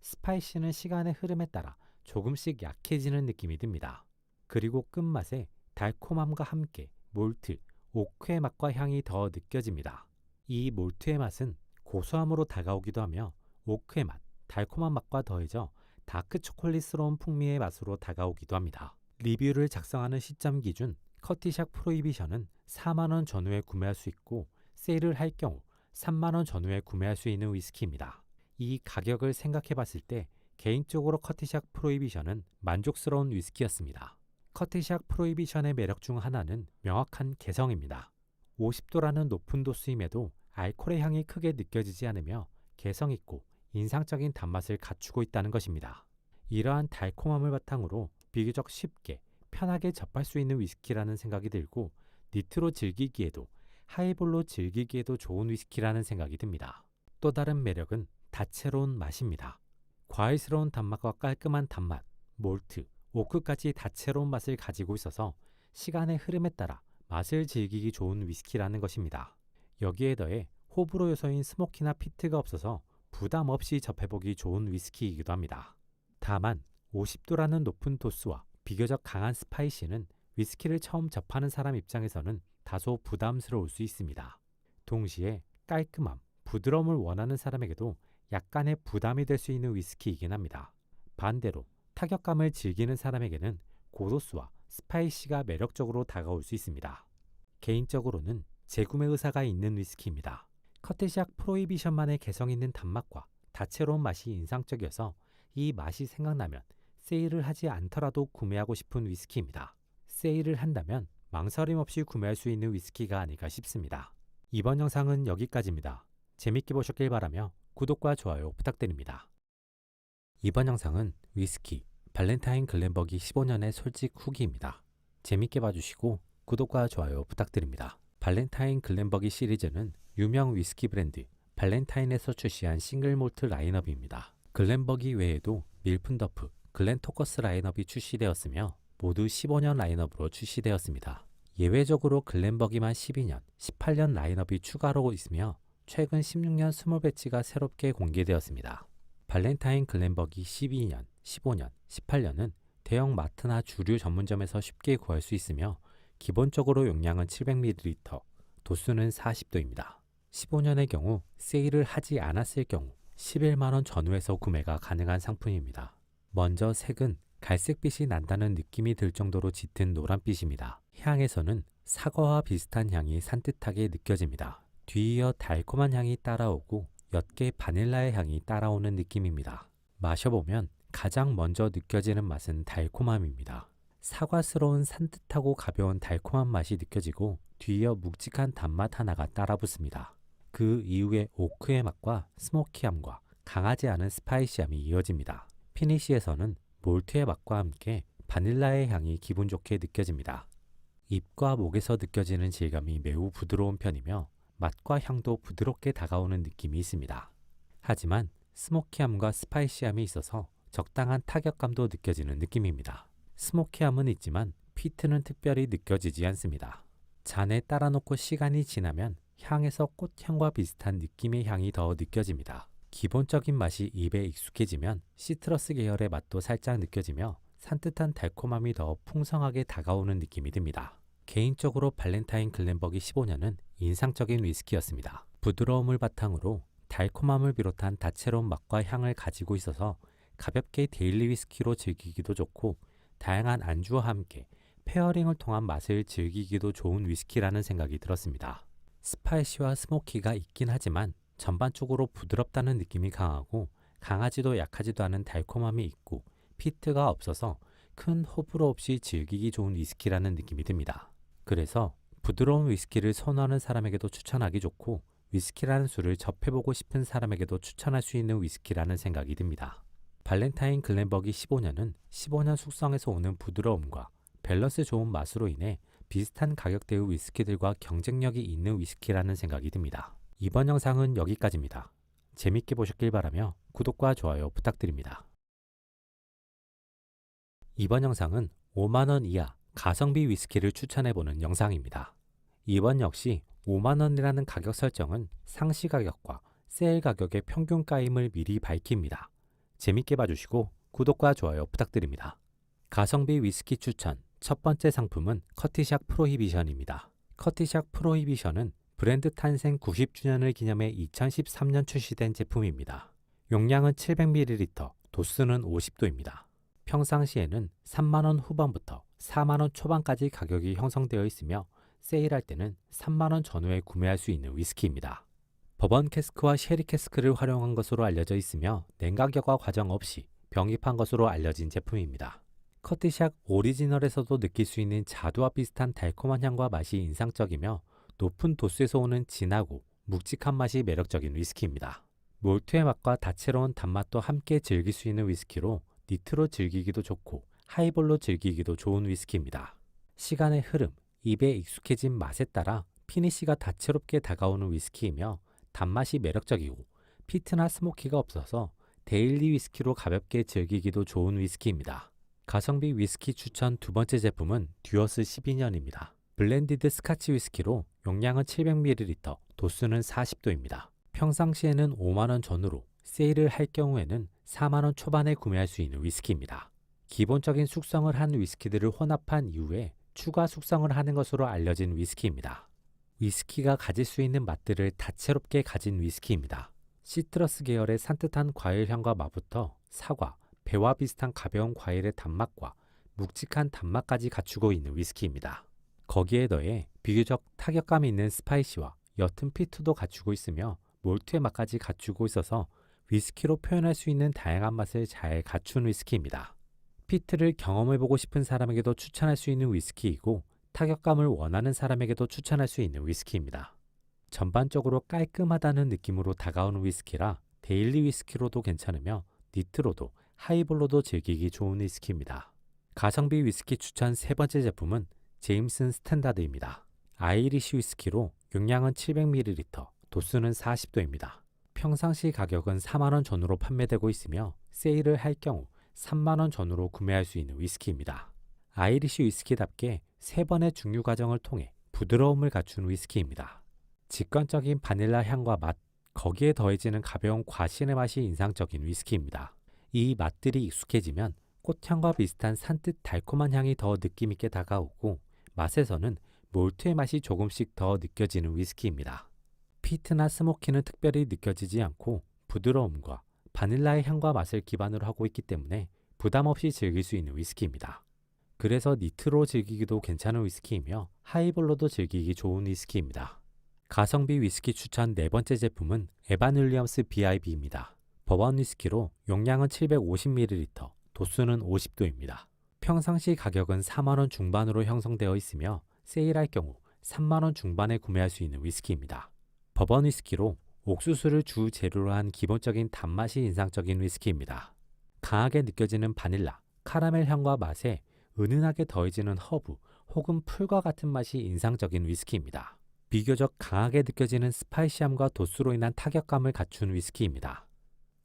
스파이시는 시간의 흐름에 따라 조금씩 약해지는 느낌이 듭니다. 그리고 끝맛에 달콤함과 함께 몰트, 오크의 맛과 향이 더 느껴집니다. 이 몰트의 맛은 고소함으로 다가오기도 하며 오크의 맛, 달콤한 맛과 더해져 다크 초콜릿스러운 풍미의 맛으로 다가오기도 합니다. 리뷰를 작성하는 시점 기준 커티샥 프로히비션은 4만원 전후에 구매할 수 있고 세일을 할 경우 3만원 전후에 구매할 수 있는 위스키입니다. 이 가격을 생각해 봤을 때 개인적으로 커티샥 프로히비션은 만족스러운 위스키였습니다. 커티샥 프로히비션의 매력 중 하나는 명확한 개성입니다. 50도라는 높은 도수임에도 알코올의 향이 크게 느껴지지 않으며 개성있고 인상적인 단맛을 갖추고 있다는 것입니다. 이러한 달콤함을 바탕으로 비교적 쉽게 편하게 접할 수 있는 위스키라는 생각이 들고 니트로 즐기기에도 하이볼로 즐기기에도 좋은 위스키라는 생각이 듭니다. 또 다른 매력은 다채로운 맛입니다. 과일스러운 단맛과 깔끔한 단맛, 몰트, 오크까지 다채로운 맛을 가지고 있어서 시간의 흐름에 따라 맛을 즐기기 좋은 위스키라는 것입니다. 여기에 더해 호불호 요소인 스모키나 피트가 없어서 부담 없이 접해보기 좋은 위스키이기도 합니다. 다만 50도라는 높은 도수와 비교적 강한 스파이시는 위스키를 처음 접하는 사람 입장에서는 다소 부담스러울 수 있습니다. 동시에 깔끔함, 부드러움을 원하는 사람에게도 약간의 부담이 될 수 있는 위스키이긴 합니다. 반대로 타격감을 즐기는 사람에게는 고도수와 스파이시가 매력적으로 다가올 수 있습니다. 개인적으로는 재구매 의사가 있는 위스키입니다. 커티샥 프로히비션만의 개성 있는 단맛과 다채로운 맛이 인상적이어서 이 맛이 생각나면 세일을 하지 않더라도 구매하고 싶은 위스키입니다. 세일을 한다면 망설임 없이 구매할 수 있는 위스키가 아닐까 싶습니다. 이번 영상은 여기까지입니다. 재밌게 보셨길 바라며 구독과 좋아요 부탁드립니다. 이번 영상은 위스키 발렌타인 글렌버기 15년의 솔직 후기입니다. 재밌게 봐주시고 구독과 좋아요 부탁드립니다. 발렌타인 글렌버기 시리즈는 유명 위스키 브랜드 발렌타인에서 출시한 싱글 몰트 라인업입니다. 글렌버기 외에도 밀픈더프, 글렌토커스 라인업이 출시되었으며 모두 15년 라인업으로 출시되었습니다. 예외적으로 글렌버기만 12년, 18년 라인업이 추가로 있으며 최근 16년 20배지가 새롭게 공개되었습니다. 발렌타인 글렌버기 12년, 15년, 18년은 대형 마트나 주류 전문점에서 쉽게 구할 수 있으며 기본적으로 용량은 700ml, 도수는 40도입니다. 15년의 경우 세일을 하지 않았을 경우 11만 원 전후에서 구매가 가능한 상품입니다. 먼저 색은 갈색빛이 난다는 느낌이 들 정도로 짙은 노란빛입니다. 향에서는 사과와 비슷한 향이 산뜻하게 느껴집니다. 뒤이어 달콤한 향이 따라오고 옅게 바닐라의 향이 따라오는 느낌입니다. 마셔보면 가장 먼저 느껴지는 맛은 달콤함입니다. 사과스러운 산뜻하고 가벼운 달콤한 맛이 느껴지고 뒤이어 묵직한 단맛 하나가 따라붙습니다. 그 이후에 오크의 맛과 스모키함과 강하지 않은 스파이시함이 이어집니다. 피니시에서는 몰트의 맛과 함께 바닐라의 향이 기분 좋게 느껴집니다. 입과 목에서 느껴지는 질감이 매우 부드러운 편이며 맛과 향도 부드럽게 다가오는 느낌이 있습니다. 하지만 스모키함과 스파이시함이 있어서 적당한 타격감도 느껴지는 느낌입니다. 스모키함은 있지만 피트는 특별히 느껴지지 않습니다. 잔에 따라 놓고 시간이 지나면 향에서 꽃향과 비슷한 느낌의 향이 더 느껴집니다. 기본적인 맛이 입에 익숙해지면 시트러스 계열의 맛도 살짝 느껴지며 산뜻한 달콤함이 더 풍성하게 다가오는 느낌이 듭니다. 개인적으로 발렌타인 글렌버기 15년은 인상적인 위스키였습니다. 부드러움을 바탕으로 달콤함을 비롯한 다채로운 맛과 향을 가지고 있어서 가볍게 데일리 위스키로 즐기기도 좋고 다양한 안주와 함께 페어링을 통한 맛을 즐기기도 좋은 위스키라는 생각이 들었습니다. 스파이시와 스모키가 있긴 하지만 전반적으로 부드럽다는 느낌이 강하고 강하지도 약하지도 않은 달콤함이 있고 피트가 없어서 큰 호불호 없이 즐기기 좋은 위스키라는 느낌이 듭니다. 그래서 부드러운 위스키를 선호하는 사람에게도 추천하기 좋고 위스키라는 술을 접해보고 싶은 사람에게도 추천할 수 있는 위스키라는 생각이 듭니다. 발렌타인 글렌버기 15년은 15년 숙성에서 오는 부드러움과 밸런스 좋은 맛으로 인해 비슷한 가격대의 위스키들과 경쟁력이 있는 위스키라는 생각이 듭니다. 이번 영상은 여기까지입니다. 재밌게 보셨길 바라며 구독과 좋아요 부탁드립니다. 이번 영상은 5만원 이하 가성비 위스키를 추천해보는 영상입니다. 이번 역시 5만원이라는 가격 설정은 상시 가격과 세일 가격의 평균가임을 미리 밝힙니다. 재밌게 봐주시고 구독과 좋아요 부탁드립니다. 가성비 위스키 추천 첫 번째 상품은 커티샥 프로히비션입니다. 커티샥 프로히비션은 브랜드 탄생 90주년을 기념해 2013년 출시된 제품입니다. 용량은 700ml, 도수는 50도입니다. 평상시에는 3만원 후반부터 4만원 초반까지 가격이 형성되어 있으며 세일할 때는 3만원 전후에 구매할 수 있는 위스키입니다. 버번 캐스크와 쉐리 캐스크를 활용한 것으로 알려져 있으며 냉각여과 과정 없이 병입한 것으로 알려진 제품입니다. 커티샥 오리지널에서도 느낄 수 있는 자두와 비슷한 달콤한 향과 맛이 인상적이며 높은 도수에서 오는 진하고 묵직한 맛이 매력적인 위스키입니다. 몰트의 맛과 다채로운 단맛도 함께 즐길 수 있는 위스키로 니트로 즐기기도 좋고 하이볼로 즐기기도 좋은 위스키입니다. 시간의 흐름, 입에 익숙해진 맛에 따라 피니시가 다채롭게 다가오는 위스키이며 단맛이 매력적이고 피트나 스모키가 없어서 데일리 위스키로 가볍게 즐기기도 좋은 위스키입니다. 가성비 위스키 추천 두 번째 제품은 듀어스 12년입니다. 블렌디드 스카치 위스키로 용량은 700ml, 도수는 40도입니다. 평상시에는 5만원 전후로 세일을 할 경우에는 4만원 초반에 구매할 수 있는 위스키입니다. 기본적인 숙성을 한 위스키들을 혼합한 이후에 추가 숙성을 하는 것으로 알려진 위스키입니다. 위스키가 가질 수 있는 맛들을 다채롭게 가진 위스키입니다. 시트러스 계열의 산뜻한 과일향과 맛부터 사과, 배와 비슷한 가벼운 과일의 단맛과 묵직한 단맛까지 갖추고 있는 위스키입니다. 거기에 더해 비교적 타격감이 있는 스파이시와 옅은 피트도 갖추고 있으며 몰트의 맛까지 갖추고 있어서 위스키로 표현할 수 있는 다양한 맛을 잘 갖춘 위스키입니다. 피트를 경험해보고 싶은 사람에게도 추천할 수 있는 위스키이고 타격감을 원하는 사람에게도 추천할 수 있는 위스키입니다. 전반적으로 깔끔하다는 느낌으로 다가오는 위스키라 데일리 위스키로도 괜찮으며 니트로도 하이볼로도 즐기기 좋은 위스키입니다. 가성비 위스키 추천 세 번째 제품은 제임슨 스탠다드입니다. 아이리시 위스키로 용량은 700ml, 도수는 40도입니다. 평상시 가격은 4만원 전후로 판매되고 있으며 세일을 할 경우 3만원 전후로 구매할 수 있는 위스키입니다. 아이리시 위스키답게 3번의 중류 과정을 통해 부드러움을 갖춘 위스키입니다. 직관적인 바닐라 향과 맛, 거기에 더해지는 가벼운 과실의 맛이 인상적인 위스키입니다. 이 맛들이 익숙해지면 꽃향과 비슷한 산뜻 달콤한 향이 더 느낌있게 다가오고 맛에서는 몰트의 맛이 조금씩 더 느껴지는 위스키입니다. 피트나 스모키는 특별히 느껴지지 않고 부드러움과 바닐라의 향과 맛을 기반으로 하고 있기 때문에 부담 없이 즐길 수 있는 위스키입니다. 그래서 니트로 즐기기도 괜찮은 위스키이며 하이볼로도 즐기기 좋은 위스키입니다. 가성비 위스키 추천 네 번째 제품은 에반 윌리엄스 BIB입니다. 버번 위스키로 용량은 750ml, 도수는 50도입니다. 평상시 가격은 4만원 중반으로 형성되어 있으며 세일할 경우 3만원 중반에 구매할 수 있는 위스키입니다. 버번 위스키로 옥수수를 주 재료로 한 기본적인 단맛이 인상적인 위스키입니다. 강하게 느껴지는 바닐라, 카라멜 향과 맛에 은은하게 더해지는 허브 혹은 풀과 같은 맛이 인상적인 위스키입니다. 비교적 강하게 느껴지는 스파이시함과 도수로 인한 타격감을 갖춘 위스키입니다.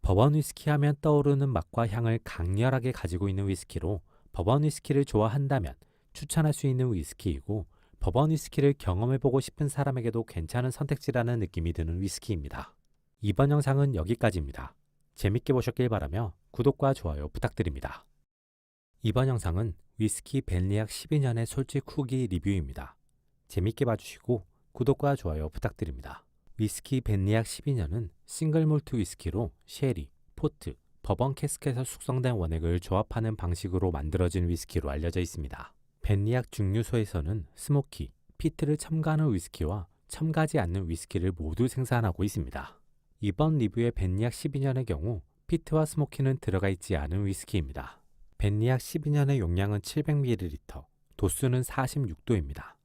버번 위스키 하면 떠오르는 맛과 향을 강렬하게 가지고 있는 위스키로 버번 위스키를 좋아한다면 추천할 수 있는 위스키이고 버번 위스키를 경험해보고 싶은 사람에게도 괜찮은 선택지라는 느낌이 드는 위스키입니다. 이번 영상은 여기까지입니다. 재밌게 보셨길 바라며 구독과 좋아요 부탁드립니다. 이번 영상은 위스키 벤리악 12년의 솔직 후기 리뷰입니다. 재밌게 봐주시고 구독과 좋아요 부탁드립니다. 위스키 벤리악 12년은 싱글 몰트 위스키로 쉐리, 포트, 버번 캐스크에서 숙성된 원액을 조합하는 방식으로 만들어진 위스키로 알려져 있습니다. 벤리악 증류소에서는 스모키, 피트를 첨가하는 위스키와 첨가하지 않는 위스키를 모두 생산하고 있습니다. 이번 리뷰의 벤리악 12년의 경우 피트와 스모키는 들어가 있지 않은 위스키입니다. 벤리악 12년의 용량은 700ml, 도수는 46도입니다.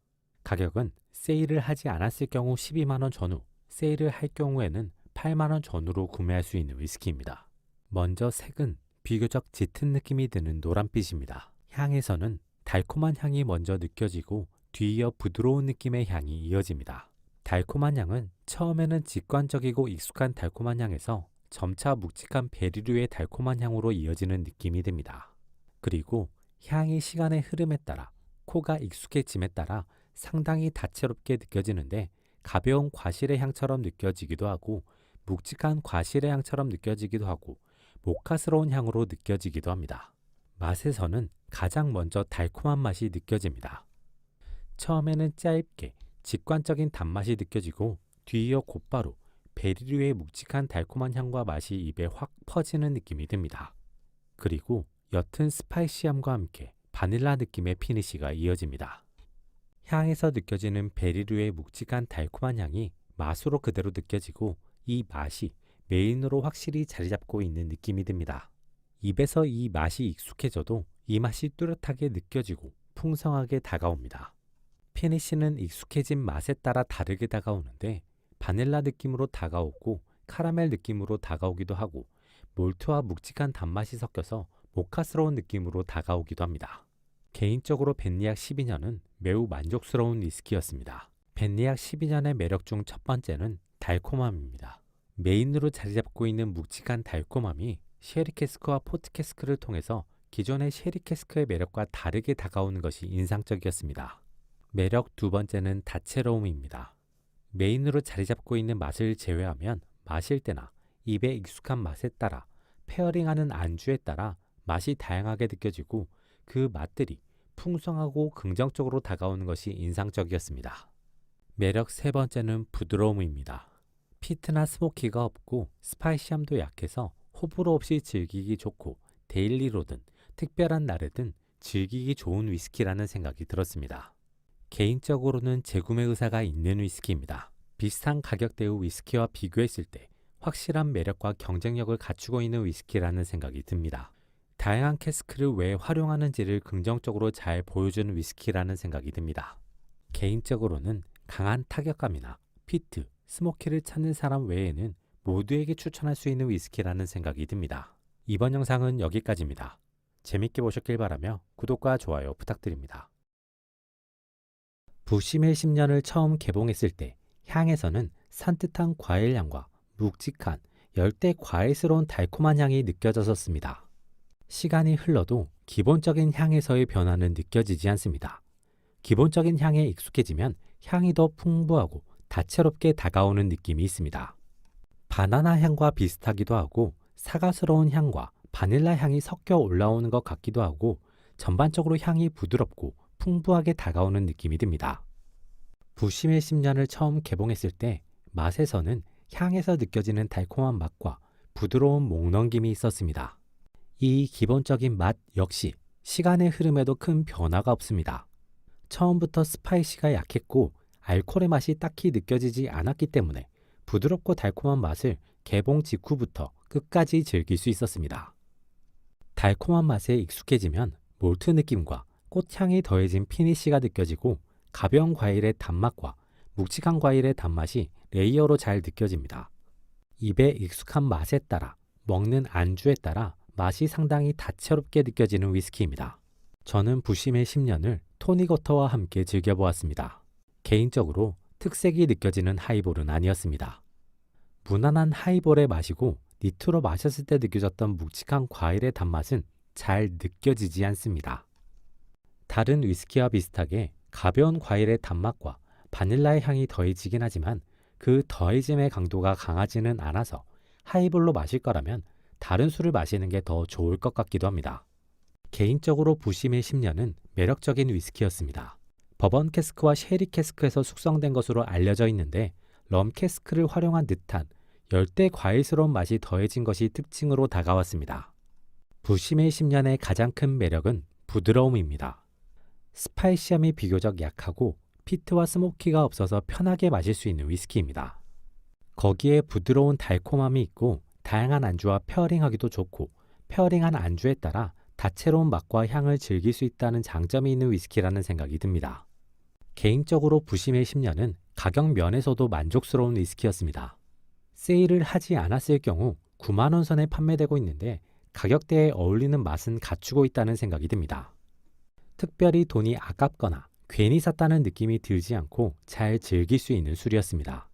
가격은 세일을 하지 않았을 경우 12만원 전후, 세일을 할 경우에는 8만원 전후로 구매할 수 있는 위스키입니다. 먼저 색은 비교적 짙은 느낌이 드는 노란빛입니다. 향에서는 달콤한 향이 먼저 느껴지고 뒤이어 부드러운 느낌의 향이 이어집니다. 달콤한 향은 처음에는 직관적이고 익숙한 달콤한 향에서 점차 묵직한 베리류의 달콤한 향으로 이어지는 느낌이 듭니다. 그리고 향이 시간의 흐름에 따라 코가 익숙해짐에 따라 상당히 다채롭게 느껴지는데 가벼운 과실의 향처럼 느껴지기도 하고 묵직한 과실의 향처럼 느껴지기도 하고 모카스러운 향으로 느껴지기도 합니다. 맛에서는 가장 먼저 달콤한 맛이 느껴집니다. 처음에는 짧게 직관적인 단맛이 느껴지고 뒤이어 곧바로 베리류의 묵직한 달콤한 향과 맛이 입에 확 퍼지는 느낌이 듭니다. 그리고 옅은 스파이시함과 함께 바닐라 느낌의 피니쉬가 이어집니다. 향에서 느껴지는 베리류의 묵직한 달콤한 향이 맛으로 그대로 느껴지고 이 맛이 메인으로 확실히 자리 잡고 있는 느낌이 듭니다. 입에서 이 맛이 익숙해져도 이 맛이 뚜렷하게 느껴지고 풍성하게 다가옵니다. 피니쉬는 익숙해진 맛에 따라 다르게 다가오는데 바닐라 느낌으로 다가오고 카라멜 느낌으로 다가오기도 하고 몰트와 묵직한 단맛이 섞여서 모카스러운 느낌으로 다가오기도 합니다. 개인적으로 벤리악 12년은 매우 만족스러운 위스키였습니다. 벤리악 12년의 매력 중 첫 번째는 달콤함입니다. 메인으로 자리 잡고 있는 묵직한 달콤함이 쉐리 캐스크와 포트 캐스크를 통해서 기존의 쉐리 캐스크의 매력과 다르게 다가오는 것이 인상적이었습니다. 매력 두 번째는 다채로움입니다. 메인으로 자리 잡고 있는 맛을 제외하면 마실 때나 입에 익숙한 맛에 따라 페어링하는 안주에 따라 맛이 다양하게 느껴지고 그 맛들이 풍성하고 긍정적으로 다가오는 것이 인상적이었습니다. 매력 세 번째는 부드러움입니다. 피트나 스모키가 없고 스파이시함도 약해서 호불호 없이 즐기기 좋고 데일리로든 특별한 날에든 즐기기 좋은 위스키라는 생각이 들었습니다. 개인적으로는 재구매 의사가 있는 위스키입니다. 비슷한 가격대의 위스키와 비교했을 때 확실한 매력과 경쟁력을 갖추고 있는 위스키라는 생각이 듭니다. 다양한 캐스크를 왜 활용하는지를 긍정적으로 잘 보여주는 위스키라는 생각이 듭니다. 개인적으로는 강한 타격감이나 피트, 스모키를 찾는 사람 외에는 모두에게 추천할 수 있는 위스키라는 생각이 듭니다. 이번 영상은 여기까지입니다. 재밌게 보셨길 바라며 구독과 좋아요 부탁드립니다. 부시밀 10년을 처음 개봉했을 때 향에서는 산뜻한 과일 향과 묵직한 열대 과일스러운 달콤한 향이 느껴졌었습니다. 시간이 흘러도 기본적인 향에서의 변화는 느껴지지 않습니다. 기본적인 향에 익숙해지면 향이 더 풍부하고 다채롭게 다가오는 느낌이 있습니다. 바나나 향과 비슷하기도 하고 사과스러운 향과 바닐라 향이 섞여 올라오는 것 같기도 하고 전반적으로 향이 부드럽고 풍부하게 다가오는 느낌이 듭니다. 부심의 10년을 처음 개봉했을 때 맛에서는 향에서 느껴지는 달콤한 맛과 부드러운 목넘김이 있었습니다. 이 기본적인 맛 역시 시간의 흐름에도 큰 변화가 없습니다. 처음부터 스파이시가 약했고 알코올의 맛이 딱히 느껴지지 않았기 때문에 부드럽고 달콤한 맛을 개봉 직후부터 끝까지 즐길 수 있었습니다. 달콤한 맛에 익숙해지면 몰트 느낌과 꽃향이 더해진 피니쉬가 느껴지고 가벼운 과일의 단맛과 묵직한 과일의 단맛이 레이어로 잘 느껴집니다. 입에 익숙한 맛에 따라 먹는 안주에 따라 맛이 상당히 다채롭게 느껴지는 위스키입니다. 저는 부심의 10년을 토닉워터와 함께 즐겨보았습니다. 개인적으로 특색이 느껴지는 하이볼은 아니었습니다. 무난한 하이볼에 마시고 니트로 마셨을 때 느껴졌던 묵직한 과일의 단맛은 잘 느껴지지 않습니다. 다른 위스키와 비슷하게 가벼운 과일의 단맛과 바닐라의 향이 더해지긴 하지만 그 더해짐의 강도가 강하지는 않아서 하이볼로 마실 거라면 다른 술을 마시는 게 더 좋을 것 같기도 합니다. 개인적으로 부심의 10년은 매력적인 위스키였습니다. 버번 캐스크와 쉐리 캐스크에서 숙성된 것으로 알려져 있는데 럼 캐스크를 활용한 듯한 열대 과일스러운 맛이 더해진 것이 특징으로 다가왔습니다. 부심의 10년의 가장 큰 매력은 부드러움입니다. 스파이시함이 비교적 약하고 피트와 스모키가 없어서 편하게 마실 수 있는 위스키입니다. 거기에 부드러운 달콤함이 있고 다양한 안주와 페어링하기도 좋고 페어링한 안주에 따라 다채로운 맛과 향을 즐길 수 있다는 장점이 있는 위스키라는 생각이 듭니다. 개인적으로 부심의 10년은 가격 면에서도 만족스러운 위스키였습니다. 세일을 하지 않았을 경우 9만 원 선에 판매되고 있는데 가격대에 어울리는 맛은 갖추고 있다는 생각이 듭니다. 특별히 돈이 아깝거나 괜히 샀다는 느낌이 들지 않고 잘 즐길 수 있는 술이었습니다.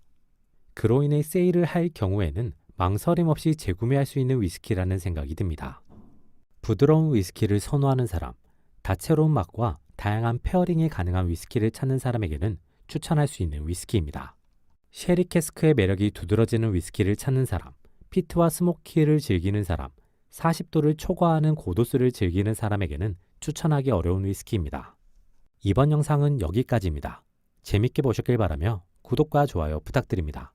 그로 인해 세일을 할 경우에는 망설임 없이 재구매할 수 있는 위스키라는 생각이 듭니다. 부드러운 위스키를 선호하는 사람, 다채로운 맛과 다양한 페어링이 가능한 위스키를 찾는 사람에게는 추천할 수 있는 위스키입니다. 쉐리 캐스크의 매력이 두드러지는 위스키를 찾는 사람, 피트와 스모키를 즐기는 사람, 40도를 초과하는 고도수를 즐기는 사람에게는 추천하기 어려운 위스키입니다. 이번 영상은 여기까지입니다. 재밌게 보셨길 바라며 구독과 좋아요 부탁드립니다.